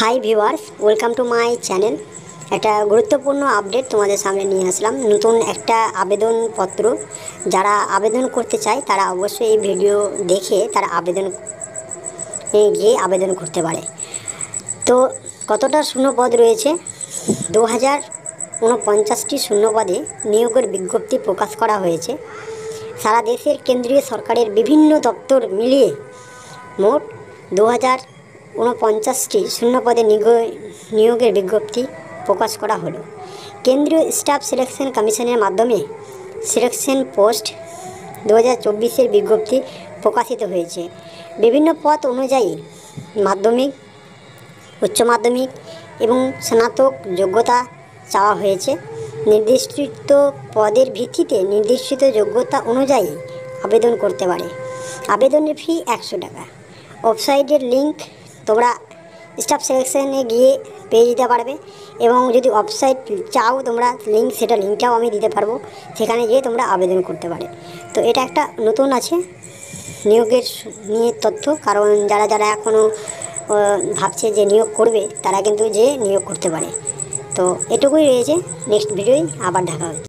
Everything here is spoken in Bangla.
Hi viewers, welcome to my channel. একটা গুরুত্বপূর্ণ আপডেট তোমাদের সামনে নিয়ে আসলাম। নতুন একটা আবেদনপত্র যারা আবেদন করতে চায় তারা অবশ্যই এই ভিডিও দেখে তারা গিয়ে আবেদন করতে পারে। তো কতটা শূন্যপদ রয়েছে? 2049টি শূন্যপদে নিয়োগের বিজ্ঞপ্তি প্রকাশ করা হয়েছে। সারা দেশের কেন্দ্রীয় সরকারের বিভিন্ন দপ্তর মিলিয়ে মোট 2049টি শূন্যপদে নিয়োগের বিজ্ঞপ্তি প্রকাশ করা হলো। কেন্দ্রীয় স্টাফ সিলেকশন কমিশনের মাধ্যমে সিলেকশন পোস্ট 2024-এর বিজ্ঞপ্তি প্রকাশিত হয়েছে। বিভিন্ন পদ অনুযায়ী মাধ্যমিক, উচ্চ মাধ্যমিক এবং স্নাতক যোগ্যতা চাওয়া হয়েছে। নির্দিষ্ট পদের ভিত্তিতে নির্দিষ্ট যোগ্যতা অনুযায়ী আবেদন করতে পারে। আবেদনের ফি 100 টাকা। ওয়েবসাইটের লিঙ্ক তোমরা স্টাফ সিলেকশনে গিয়ে পেয়ে দিতে পারবে, এবং যদি ওয়েবসাইট চাও তোমরা লিঙ্কটাও আমি দিতে পারবো, সেখানে গিয়ে তোমরা আবেদন করতে পারে। তো এটা একটা নতুন আছে নিয়োগের নিয়ে তথ্য, কারণ যারা এখনও ভাবছে যে নিয়োগ করবে তারা কিন্তু নিয়োগ করতে পারে। তো এটুকুই রয়েছে। নেক্সট ভিডিওয় আবার দেখা হবে।